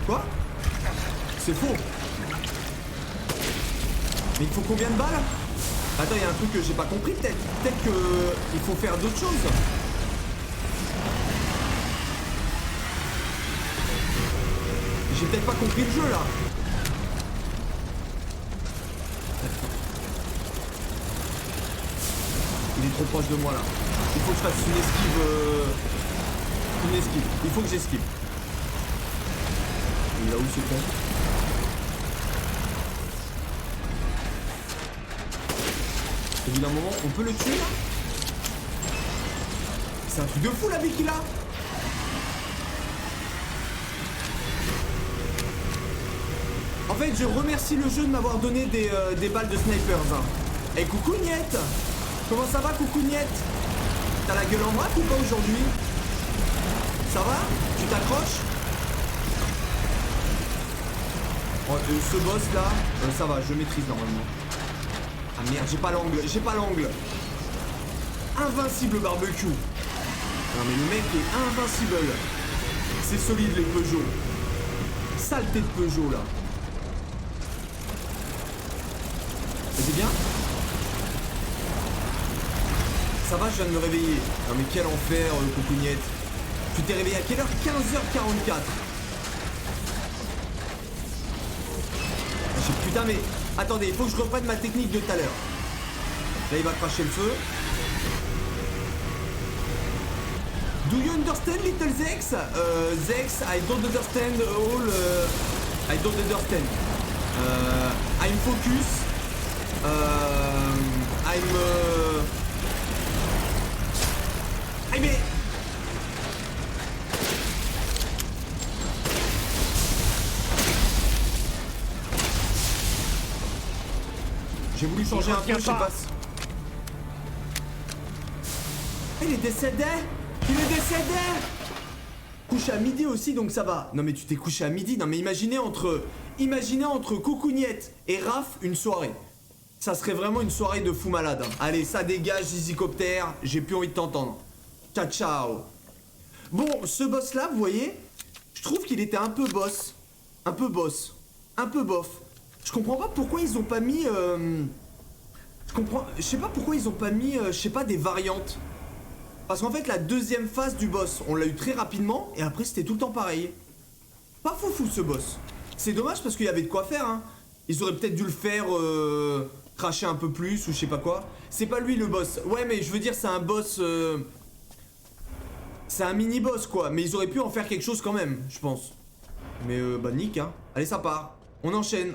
Quoi? C'est faux. Mais il faut combien de balles? Attends, il y a un truc que j'ai pas compris, peut-être. Peut-être que il faut faire d'autres choses. J'ai peut-être pas compris le jeu, là. Il est trop proche de moi, là. Il faut que je fasse une esquive. Une esquive. Il faut que j'esquive. Il est là où ce con? Au bout d'un moment, on peut le tuer là? C'est un truc de fou la vie qu'il a! En fait, je remercie le jeu de m'avoir donné des balles de snipers. Hein. Et coucou Niette! Comment ça va, coucou Niette? T'as la gueule en vrac ou pas aujourd'hui? Ça va? Tu t'accroches? Oh, ce boss là, ça va, je maîtrise normalement. Ah merde, j'ai pas l'angle, j'ai pas l'angle. Invincible barbecue. Non mais le mec est invincible. C'est solide les Peugeot. Saleté de Peugeot là. Vas-y bien. Ça va, je viens de me réveiller. Non mais quel enfer, coucougnette. Tu t'es réveillé à quelle heure? 15h44. Putain mais... Attendez, il faut que je reprenne ma technique de tout à l'heure. Là il va cracher le feu. Do you understand little Zex? Zex, I don't understand all... I don't understand. I'm focus. I'm... J'ai voulu changer un peu, je sais pas. Il est décédé! Il est décédé! Couché à midi aussi, donc ça va. Non mais tu t'es couché à midi. Non mais imaginez entre Coucougnette et Raph une soirée. Ça serait vraiment une soirée de fou malade. Hein. Allez, ça dégage, Zizicopter. J'ai plus envie de t'entendre. Ciao, ciao. Bon, ce boss-là, vous voyez, je trouve qu'il était un peu boss. un peu boss. Un peu bof. Je comprends pas pourquoi ils ont pas mis... Je sais pas pourquoi ils ont pas mis, je sais pas, des variantes. Parce qu'en fait, la deuxième phase du boss, on l'a eu très rapidement, et après c'était tout le temps pareil. Pas foufou ce boss. C'est dommage parce qu'il y avait de quoi faire, hein. Ils auraient peut-être dû le faire, cracher un peu plus, ou je sais pas quoi. C'est pas lui le boss. Ouais, mais je veux dire, c'est un boss... C'est un mini-boss, quoi. Mais ils auraient pu en faire quelque chose quand même, je pense. Mais bah nique, hein. Allez, ça part. On enchaîne.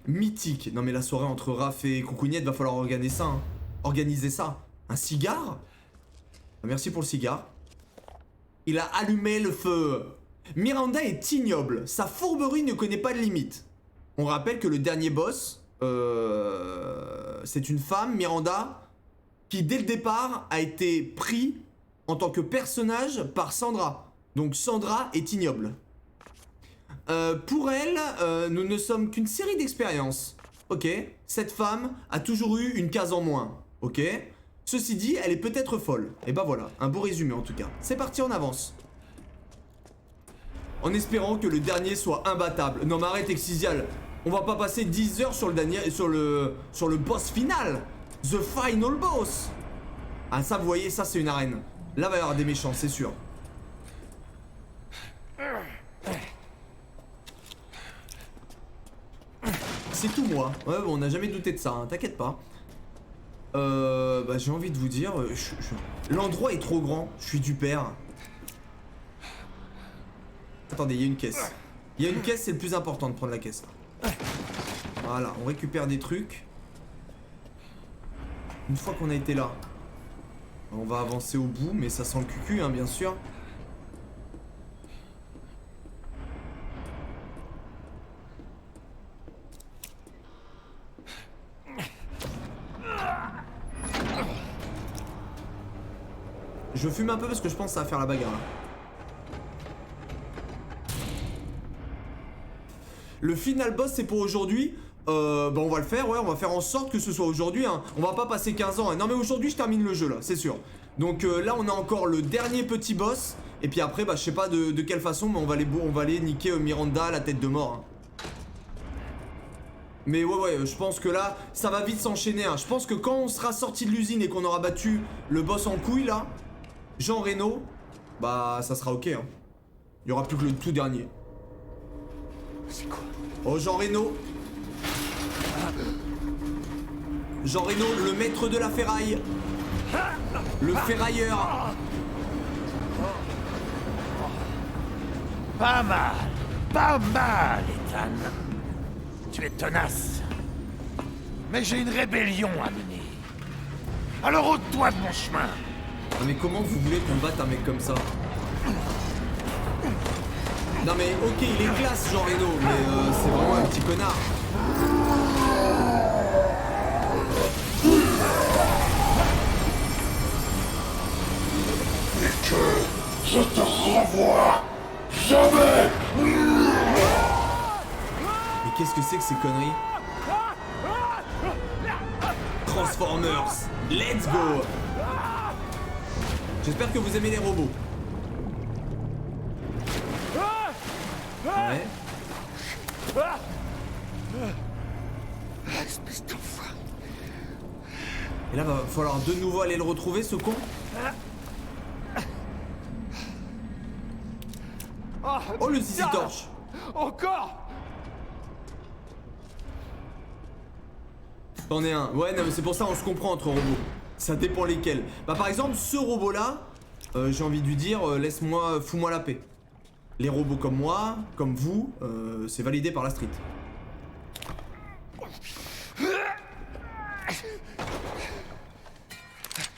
Mythique. Non mais la soirée entre Raph et Coucougnette, va falloir organiser ça, hein. Organiser ça. Un cigare? Merci pour le cigare. Il a allumé le feu. Miranda est ignoble. Sa fourberie ne connaît pas de limite. On rappelle que le dernier boss, c'est une femme, Miranda, qui dès le départ a été pris en tant que personnage par Sandra. Donc Sandra est ignoble. Pour elle, nous ne sommes qu'une série d'expériences. Ok. Cette femme a toujours eu une case en moins. Ok. Ceci dit, elle est peut-être folle. Et bah voilà, un beau résumé en tout cas. C'est parti, on avance. En espérant que le dernier soit imbattable. Non mais arrête Exisial. On va pas passer 10 heures sur le dernier, sur le boss final. The final boss. Ah ça vous voyez, ça c'est une arène. Là va y avoir des méchants, c'est sûr. C'est tout moi. Ouais, bon, on n'a jamais douté de ça, hein, t'inquiète pas. Bah j'ai envie de vous dire, l'endroit est trop grand, je suis du père. Attendez, il y a une caisse. Il y a une caisse, c'est le plus important de prendre la caisse. Voilà, on récupère des trucs. Une fois qu'on a été là, on va avancer au bout, mais ça sent le cucu, hein, bien sûr. Je fume un peu parce que je pense que ça va faire la bagarre là. Le final boss c'est pour aujourd'hui. Bah on va le faire, ouais, on va faire en sorte que ce soit aujourd'hui, hein. On va pas passer 15 ans, hein. Non mais aujourd'hui je termine le jeu là, c'est sûr. Donc là on a encore le dernier petit boss. Et puis après bah je sais pas de quelle façon, mais on va aller niquer Miranda à la tête de mort, hein. Mais ouais, je pense que là ça va vite s'enchaîner, hein. Je pense que quand on sera sorti de l'usine et qu'on aura battu le boss en couille là, Jean Reno, bah ça sera ok, hein. Il y aura plus que le tout dernier. C'est quoi? Oh Jean Reno. Jean Reno, le maître de la ferraille. Le ferrailleur. Pas mal, Ethan. Tu es tenace. Mais j'ai une rébellion à mener. Alors ôte-toi de mon chemin. Mais comment vous voulez qu'on batte un mec comme ça? Non mais ok, il est classe Jean Reno, mais c'est vraiment un petit connard. Et que je te renvoie jamais. Mais qu'est-ce que c'est que ces conneries? Transformers, let's go. J'espère que vous aimez les robots. Ouais. Espèce d'enfoiré. Et là, va falloir de nouveau aller le retrouver, ce con. Oh, le zizi torche. Encore. T'en es un. Ouais, non, mais c'est pour ça on se comprend entre robots. Ça dépend lesquels. Bah, par exemple, ce robot-là, j'ai envie de lui dire, laisse-moi, fous-moi la paix. Les robots comme moi, comme vous, c'est validé par la street.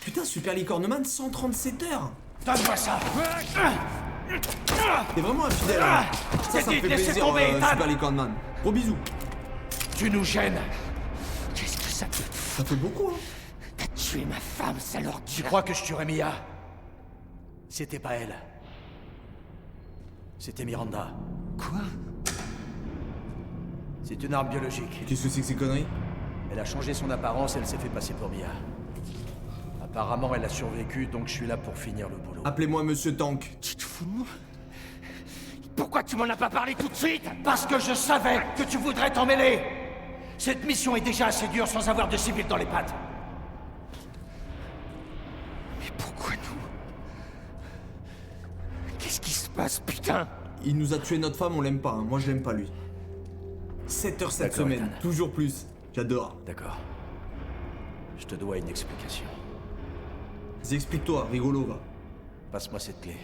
Putain, Super Licorne Man, 137 heures. Donne-moi ça. T'es vraiment infidèle, hein. Ça me fait plaisir, Super Licorne Man. Gros bisous. Tu nous gênes. Qu'est-ce que ça te fait? Ça fait beaucoup, hein. T'as tué ma femme, sale ordure. Tu crois que je tuerais Mia? C'était pas elle. C'était Miranda. Quoi? C'est une arme biologique. Qu'est-ce que c'est que ces conneries? Elle a changé son apparence et elle s'est fait passer pour Mia. Apparemment, elle a survécu, donc je suis là pour finir le boulot. Appelez-moi Monsieur Tank. Tu te fous de moi? Pourquoi tu m'en as pas parlé tout de suite? Parce que je savais que tu voudrais t'en mêler. Cette mission est déjà assez dure sans avoir de civils dans les pattes. Mais pourquoi nous? Qu'est-ce qui se passe, putain? Il nous a tué notre femme, on l'aime pas, hein. Moi je l'aime pas lui. 7 heures cette D'accord, semaine, Ethan. toujours plus. J'adore. D'accord. Je te dois une explication. Explique-toi, rigolo va. Passe-moi cette clé.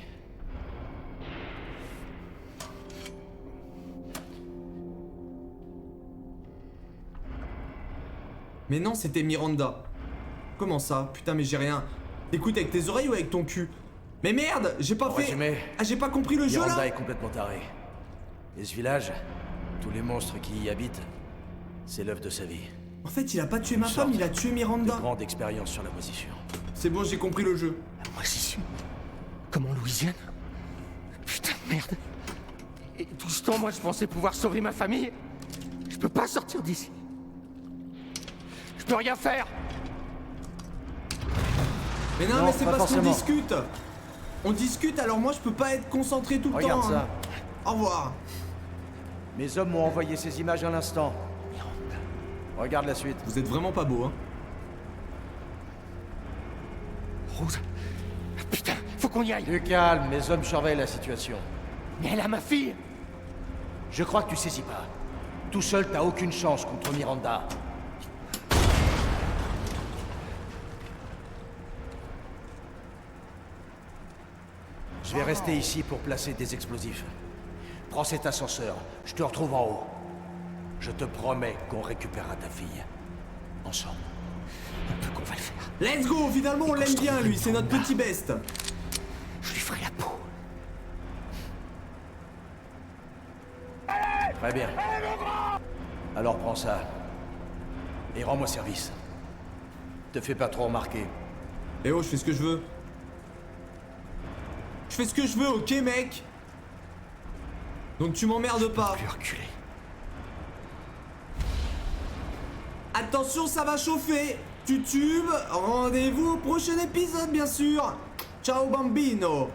Mais non, c'était Miranda. Comment ça? Putain, mais j'ai rien. Écoute, avec tes oreilles ou avec ton cul? Mais merde, j'ai pas En fait... résumé, Ah, j'ai pas compris le jeu Miranda là. est complètement tarée. Et ce village, tous les monstres qui y habitent, c'est l'œuvre de sa vie. En fait, il a pas tué ma Une femme, sorte il a tué De Miranda. grande expérience sur la position. C'est bon, j'ai compris le jeu. Moi, j'y suis. Comme en Louisiane. Putain de merde. Et tout ce temps, moi, je pensais pouvoir sauver ma famille. Je peux pas sortir d'ici. Je peux rien faire. Mais non, Non, mais c'est pas parce qu'on forcément. discute. On discute, alors moi je peux pas être concentré tout le Regarde temps. ça. hein. Au revoir. Mes hommes m'ont envoyé ces images à l'instant. Regarde la suite. Vous êtes vraiment pas beau, hein. Rose. Putain, faut qu'on y aille. Du calme, mes hommes surveillent la situation. Mais elle a ma fille. Je crois que tu saisis pas. Tout seul, t'as aucune chance contre Miranda. Je vais rester ici pour placer des explosifs. Prends cet ascenseur, je te retrouve en haut. Je te promets qu'on récupérera ta fille. Ensemble. On peut qu'on va le faire. Let's go, finalement on l'aime bien lui, c'est notre petit best. Je lui ferai la peau. Très bien. Alors prends ça. Et rends-moi service. Te fais pas trop remarquer. Eh oh, je fais ce que je veux. Je fais ce que je veux, ok mec? Donc tu m'emmerdes pas. Plus reculer. Attention, ça va chauffer. YouTube, rendez-vous au prochain épisode bien sûr. Ciao bambino.